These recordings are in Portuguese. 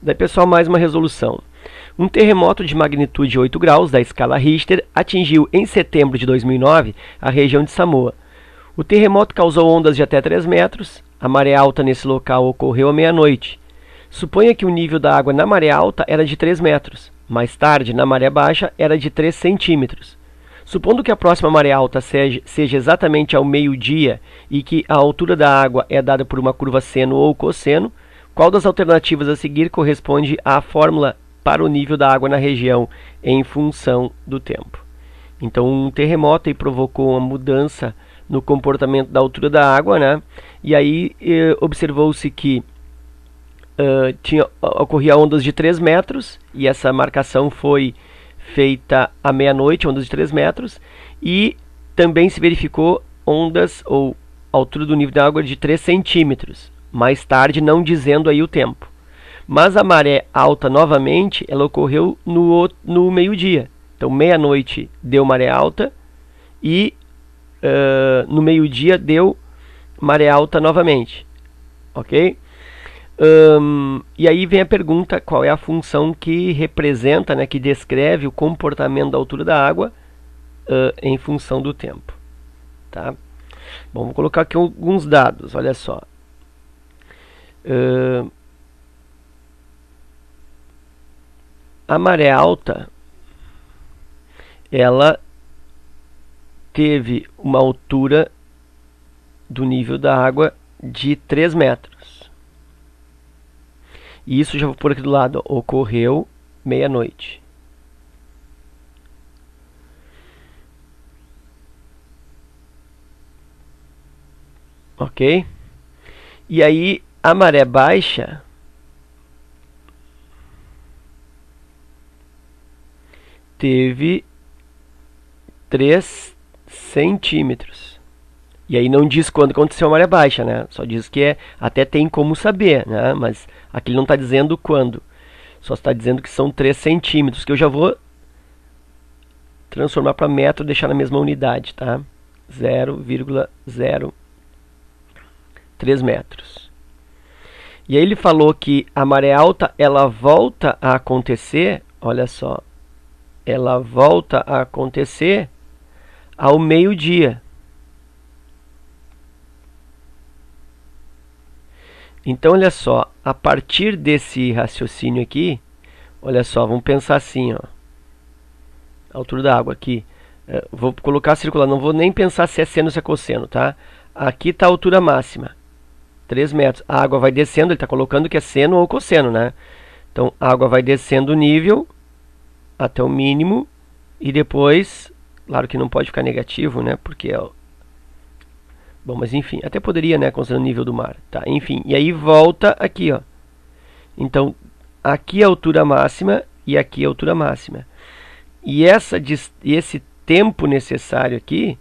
Daí, pessoal, mais uma resolução. Um terremoto de magnitude 8 graus da escala Richter atingiu em setembro de 2009 a região de Samoa. O terremoto causou ondas de até 3 metros. A maré alta nesse local ocorreu à meia-noite. Suponha que o nível da água na maré alta era de 3 metros. Mais tarde, na maré baixa, era de 3 centímetros. Supondo que a próxima maré alta seja exatamente ao meio-dia e que a altura da água é dada por uma curva seno ou cosseno, qual das alternativas a seguir corresponde à fórmula para o nível da água na região em função do tempo? Então, um terremoto aí provocou uma mudança no comportamento da altura da água, né? E aí observou-se que ocorria ondas de 3 metros, e essa marcação foi feita à meia-noite, ondas de 3 metros, e também se verificou ondas ou altura do nível da água de 3 centímetros, mais tarde não dizendo aí o tempo. Mas a maré alta novamente, ela ocorreu no meio-dia. Então, meia-noite deu maré alta e no meio-dia deu maré alta novamente. Ok? E aí vem a pergunta, qual é a função que representa, né, que descreve o comportamento da altura da água em função do tempo. Tá? Bom, vou colocar aqui alguns dados, olha só. A maré alta, ela teve uma altura do nível da água de 3 metros. E isso já vou pôr aqui do lado, ó, ocorreu meia-noite. Ok? E aí, a maré baixa teve 3 centímetros. E aí não diz quando aconteceu a maré baixa, né? Só diz que até tem como saber, né? Mas aqui ele não está dizendo quando. Só está dizendo que são 3 centímetros, que eu já vou transformar para metro e deixar na mesma unidade, tá? 0,03 metros. E aí ele falou que a maré alta, ela volta a acontecer, olha só, ela volta a acontecer ao meio-dia. Então, olha só, a partir desse raciocínio aqui, olha só, vamos pensar assim, ó, a altura da água aqui, vou colocar circular, não vou nem pensar se é seno ou se é cosseno, tá? Aqui está a altura máxima, 3 metros, a água vai descendo, ele está colocando que é seno ou cosseno, né? Então, a água vai descendo o nível até o mínimo e depois, claro que não pode ficar negativo, né? Porque bom, mas enfim, até poderia, né, considerando o nível do mar, tá? Enfim, e aí volta aqui, ó. Então, aqui é a altura máxima e aqui é a altura máxima. E esse tempo necessário aqui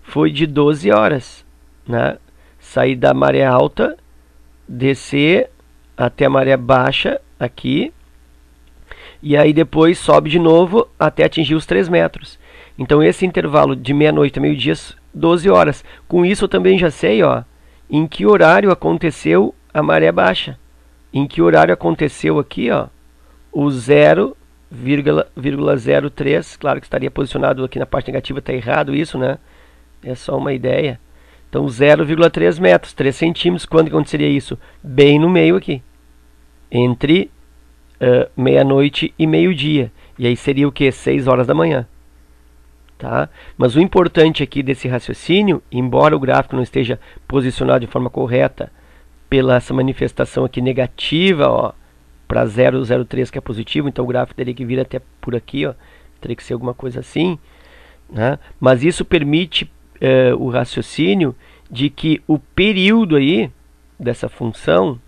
foi de 12 horas, né? Sair da maré alta, descer até a maré baixa aqui, e aí depois sobe de novo até atingir os 3 metros. Então esse intervalo de meia-noite a meio-dia, 12 horas. Com isso eu também já sei, ó, em que horário aconteceu a maré baixa. Em que horário aconteceu aqui, ó, o 0,03. Claro que estaria posicionado aqui na parte negativa, está errado isso, né? É só uma ideia. Então 0,3 metros, 3 centímetros. Quando aconteceria isso? Bem no meio aqui. Entre meia-noite e meio-dia. E aí seria o que? 6 horas da manhã. Tá? Mas o importante aqui desse raciocínio, embora o gráfico não esteja posicionado de forma correta pela essa manifestação aqui negativa, para 0,03 que é positivo, então o gráfico teria que vir até por aqui, ó, teria que ser alguma coisa assim, né? Mas isso permite o raciocínio de que o período aí dessa função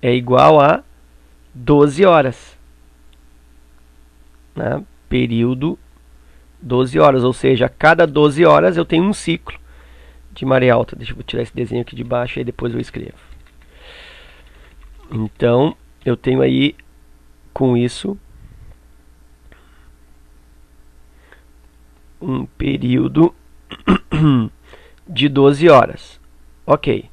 é igual a 12 horas. Né? Período 12 horas, ou seja, a cada 12 horas eu tenho um ciclo de maré alta. Deixa eu tirar esse desenho aqui de baixo e depois eu escrevo. Então, eu tenho aí, com isso, um período de 12 horas. Ok.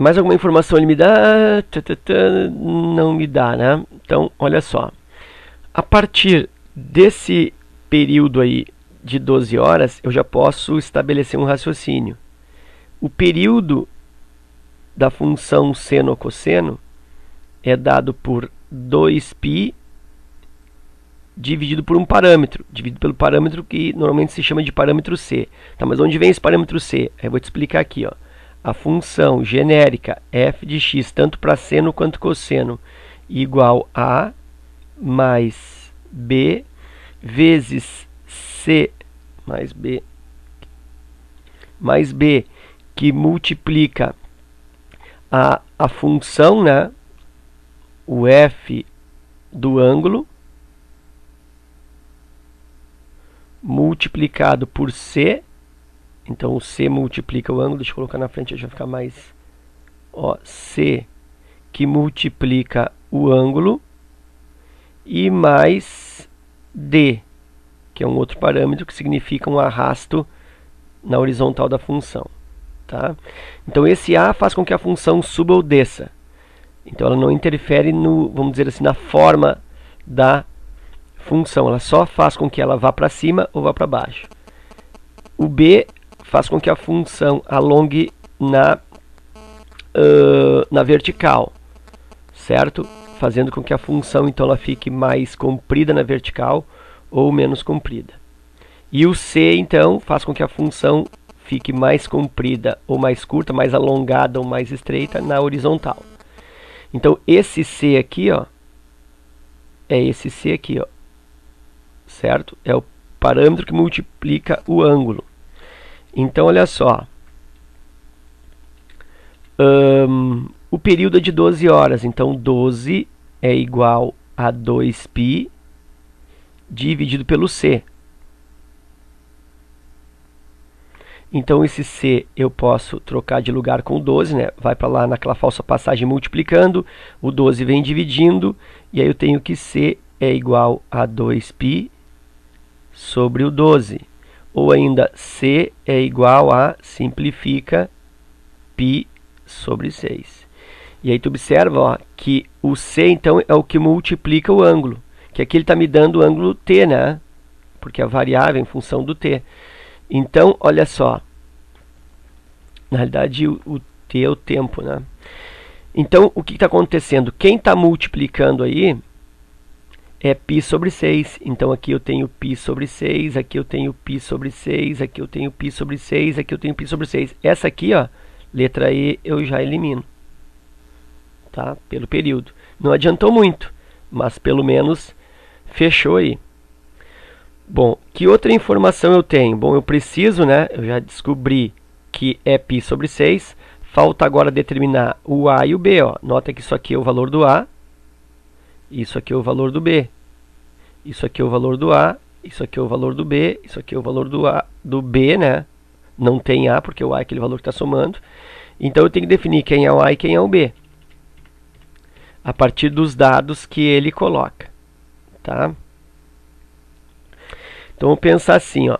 Mais alguma informação ele me dá? Não me dá, né? Então, olha só. A partir desse período aí de 12 horas, eu já posso estabelecer um raciocínio. O período da função seno-cosseno é dado por 2π dividido por um parâmetro, dividido pelo parâmetro que normalmente se chama de parâmetro C. Tá, mas onde vem esse parâmetro C? Eu vou te explicar aqui, ó. A função genérica f de x, tanto para seno quanto cosseno, igual a mais b vezes c mais b que multiplica a função, né, o f do ângulo, multiplicado por c. Então o c multiplica o ângulo, deixa eu colocar na frente, já vai ficar mais, ó, c que multiplica o ângulo, e mais d, que é um outro parâmetro que significa um arrasto na horizontal da função, tá? Então esse a faz com que a função suba ou desça. Então ela não interfere no, vamos dizer assim, na forma da função, ela só faz com que ela vá para cima ou vá para baixo. O b faz com que a função alongue na vertical, certo? Fazendo com que a função então ela fique mais comprida na vertical ou menos comprida. E o c então faz com que a função fique mais comprida ou mais curta, mais alongada ou mais estreita na horizontal. Então esse c aqui, ó, é esse c aqui, ó, certo? É o parâmetro que multiplica o ângulo. Então olha só, o período é de 12 horas, então 12 é igual a 2π dividido pelo c. Então esse c eu posso trocar de lugar com o 12, né? Vai para lá naquela falsa passagem multiplicando, o 12 vem dividindo, e aí eu tenho que c é igual a 2π sobre o 12. Ou ainda c é igual a, simplifica, π sobre 6. E aí tu observa, ó, que o c então é o que multiplica o ângulo, que aqui ele está me dando o ângulo t, né? Porque a variável é em função do t. Então, olha só, na realidade o t é o tempo, né? Então, o que está acontecendo? Quem está multiplicando aí é π sobre 6. Então, aqui eu tenho π sobre 6, aqui eu tenho π sobre 6, aqui eu tenho π sobre 6, aqui eu tenho π sobre 6. Essa aqui, ó, letra E, eu já elimino, tá? Pelo período. Não adiantou muito, mas pelo menos fechou aí. Bom, que outra informação eu tenho? Bom, eu preciso, né? Eu já descobri que é π sobre 6. Falta agora determinar o A e o B, ó. Nota que isso aqui é o valor do A. Isso aqui é o valor do B. Isso aqui é o valor do A. Isso aqui é o valor do B. Isso aqui é o valor do A, do B, né? Não tem A, porque o A é aquele valor que está somando. Então eu tenho que definir quem é o A e quem é o B, a partir dos dados que ele coloca, tá? Então vamos pensar assim, ó.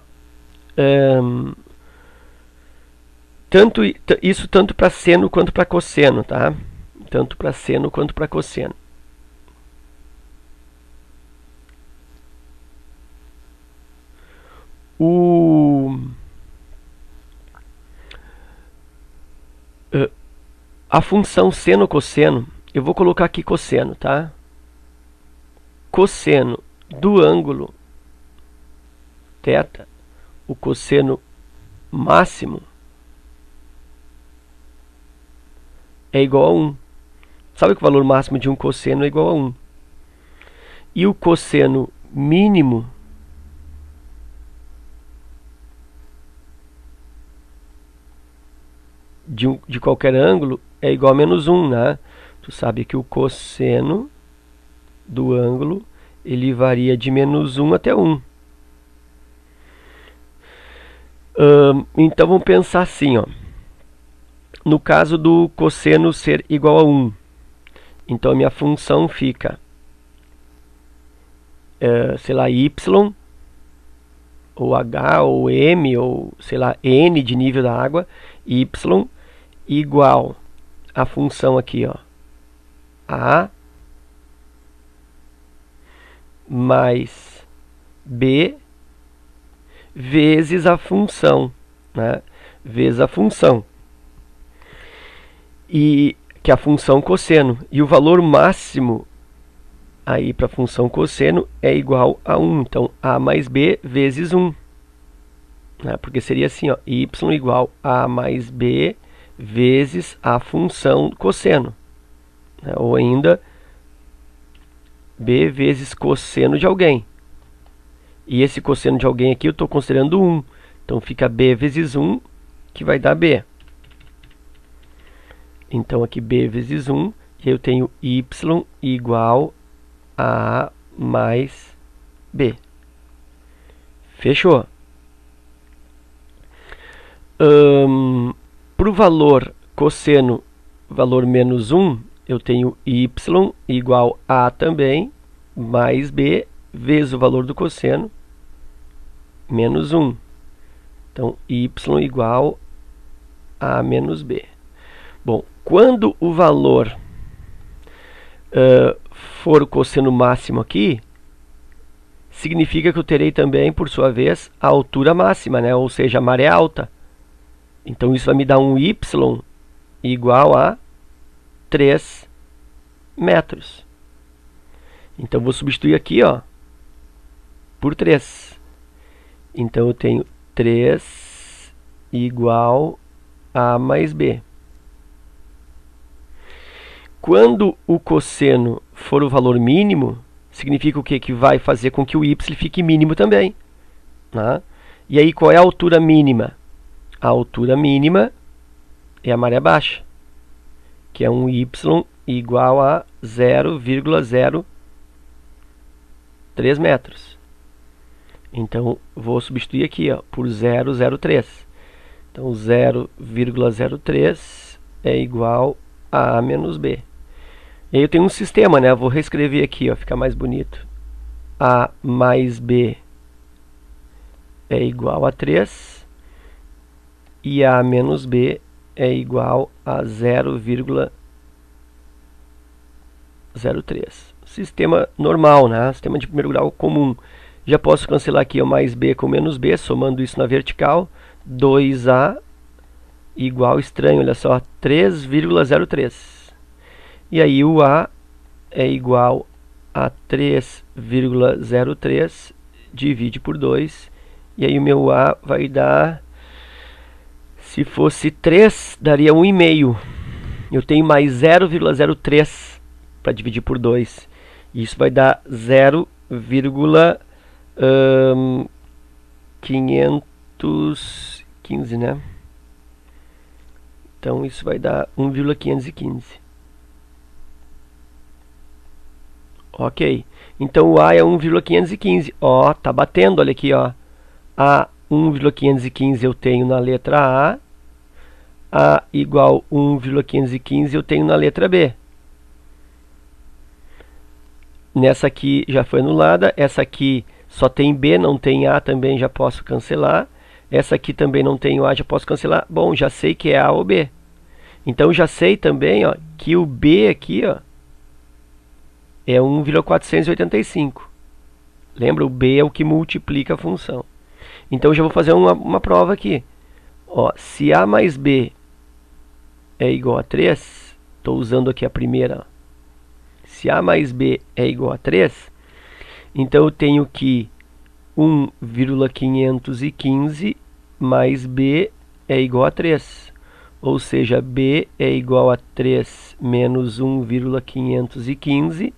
Isso tanto para seno quanto para cosseno, tá? Tanto para seno quanto para cosseno. A função seno-cosseno, eu vou colocar aqui cosseno, tá? Cosseno do ângulo θ, o cosseno máximo, é igual a 1. Sabe que o valor máximo de um cosseno é igual a 1. E o cosseno mínimo de qualquer ângulo é igual a menos 1, né? Tu sabe que o cosseno do ângulo, ele varia de menos 1 até 1. Então vamos pensar assim, ó. No caso do cosseno ser igual a 1, então a minha função fica, sei lá, y, ou h, ou m, ou sei lá, n de nível da água, y igual a função aqui, ó, A mais B vezes a função, né? Vezes a função. E que é a função cosseno. E o valor máximo aí para a função cosseno é igual a 1. Então, A mais B vezes 1. Né? Porque seria assim, ó, y igual a mais b vezes a função cosseno. Né? Ou ainda, b vezes cosseno de alguém. E esse cosseno de alguém aqui eu estou considerando 1. Então, fica b vezes 1, que vai dar b. Então, aqui b vezes 1, e eu tenho y igual a mais b. Fechou? Para o valor cosseno, valor menos 1, eu tenho y igual a também, mais b, vezes o valor do cosseno, menos 1. Então, y igual a menos b. Bom, quando o valor for o cosseno máximo aqui, significa que eu terei também, por sua vez, a altura máxima, né? Ou seja, a maré alta. Então, isso vai me dar um y igual a 3 metros. Então, vou substituir aqui, ó, por 3. Então, eu tenho 3 igual a mais b. Quando o cosseno for o valor mínimo, significa o quê? Que vai fazer com que o y fique mínimo também. Né? E aí, qual é a altura mínima? A altura mínima é a maré baixa, que é um y igual a 0,03 metros. Então, vou substituir aqui, ó, por 0,03. Então, 0,03 é igual a A menos B. E aí eu tenho um sistema, né? Eu vou reescrever aqui, ó, fica mais bonito. A mais B é igual a 3. E A menos B é igual a 0,03. Sistema normal, né? Sistema de primeiro grau comum. Já posso cancelar aqui o mais B com menos B, somando isso na vertical. 2A igual, estranho, olha só, 3,03. E aí o A é igual a 3,03, divide por 2. E aí o meu A vai dar... Se fosse 3, daria 1,5. Eu tenho mais 0,03 para dividir por 2. Isso vai dar 0,515, né? Então, isso vai dar 1,515. Ok. Então, o A é 1,515. Ó, tá batendo, olha aqui, ó. A 1,515 eu tenho na letra A igual 1,515 eu tenho na letra B. Nessa aqui já foi anulada, essa aqui só tem B, não tem A, também já posso cancelar. Essa aqui também não tem A, já posso cancelar. Bom, já sei que é A ou B. Então já sei também, ó, que o B aqui, ó, é 1,485. Lembra? O B é o que multiplica a função. Então, eu já vou fazer uma prova aqui. Ó, se A mais B é igual a 3, estou usando aqui a primeira. Ó. Se A mais B é igual a 3, então eu tenho que 1,515 mais B é igual a 3. Ou seja, B é igual a 3 menos 1,515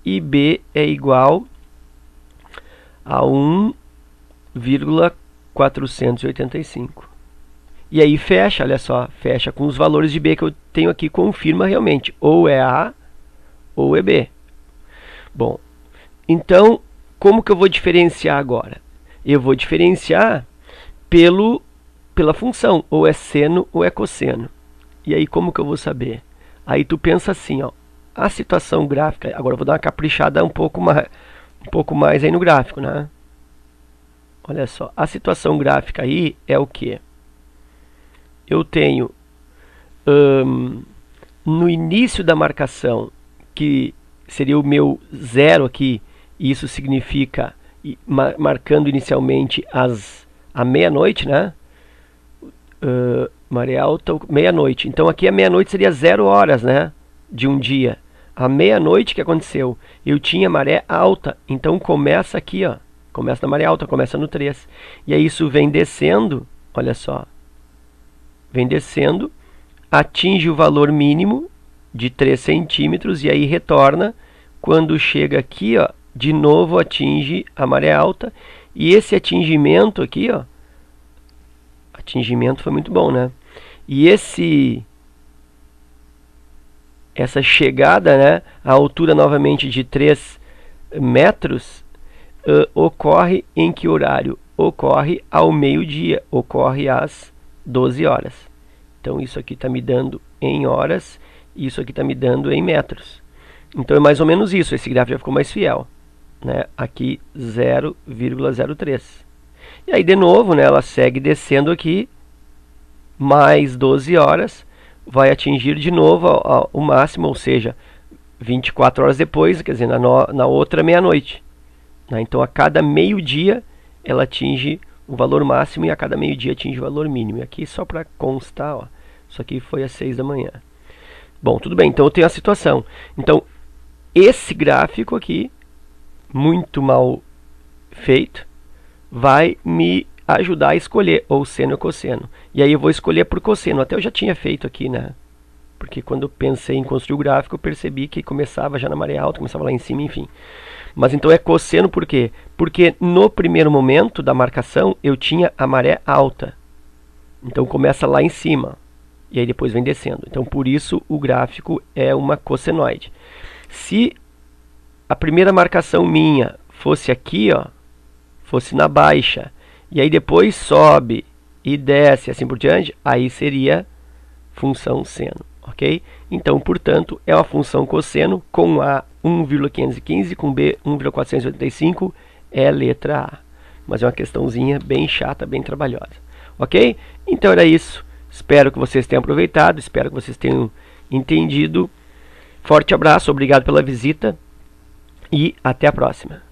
e B é igual a 1,485. E aí fecha, olha só, fecha com os valores de B que eu tenho aqui, confirma realmente, ou é A ou é B. Bom, então, como que eu vou diferenciar agora? Eu vou diferenciar pela função, ou é seno ou é cosseno. E aí como que eu vou saber? Aí tu pensa assim, ó, a situação gráfica, agora eu vou dar uma caprichada um pouco mais aí no gráfico, né? Olha só, a situação gráfica aí é o que? Eu tenho no início da marcação, que seria o meu zero aqui, e isso significa marcando inicialmente à meia-noite, né? Maré alta, meia-noite. Então aqui a meia-noite seria 0 horas, né? De um dia. À meia-noite que aconteceu, eu tinha maré alta, então começa aqui, ó. Começa na maré alta, começa no 3. E aí isso vem descendo, olha só. Vem descendo, atinge o valor mínimo de 3 centímetros e aí retorna. Quando chega aqui, ó, de novo atinge a maré alta. E esse atingimento aqui, ó, atingimento foi muito bom, né? E essa chegada, né, à altura novamente de 3 metros, ocorre em que horário? Ocorre ao meio-dia, ocorre às 12 horas. Então isso aqui está me dando em horas, isso aqui está me dando em metros. Então é mais ou menos isso, esse gráfico já ficou mais fiel, né? Aqui 0,03. E aí de novo, né, ela segue descendo aqui, mais 12 horas, vai atingir de novo o máximo, ou seja, 24 horas depois, quer dizer, na outra meia-noite. Né? Então a cada meio-dia ela atinge o valor máximo e a cada meio-dia atinge o valor mínimo. E aqui só para constar, ó, isso aqui foi às 6 da manhã. Bom, tudo bem, então eu tenho a situação. Então, esse gráfico aqui, muito mal feito, vai me ajudar a escolher ou seno ou cosseno. E aí eu vou escolher por cosseno. Até eu já tinha feito aqui, né? Porque quando eu pensei em construir o gráfico, eu percebi que começava já na maré alta, começava lá em cima, enfim. Mas então é cosseno por quê? Porque no primeiro momento da marcação eu tinha a maré alta. Então começa lá em cima. E aí depois vem descendo. Então por isso o gráfico é uma cossenoide. Se a primeira marcação minha fosse aqui, ó, fosse na baixa, e aí depois sobe e desce assim por diante, aí seria função seno, ok? Então, portanto, é uma função cosseno com A 1,515, com B 1,485, é letra A. Mas é uma questãozinha bem chata, bem trabalhosa, ok? Então era isso, espero que vocês tenham aproveitado, espero que vocês tenham entendido. Forte abraço, obrigado pela visita e até a próxima.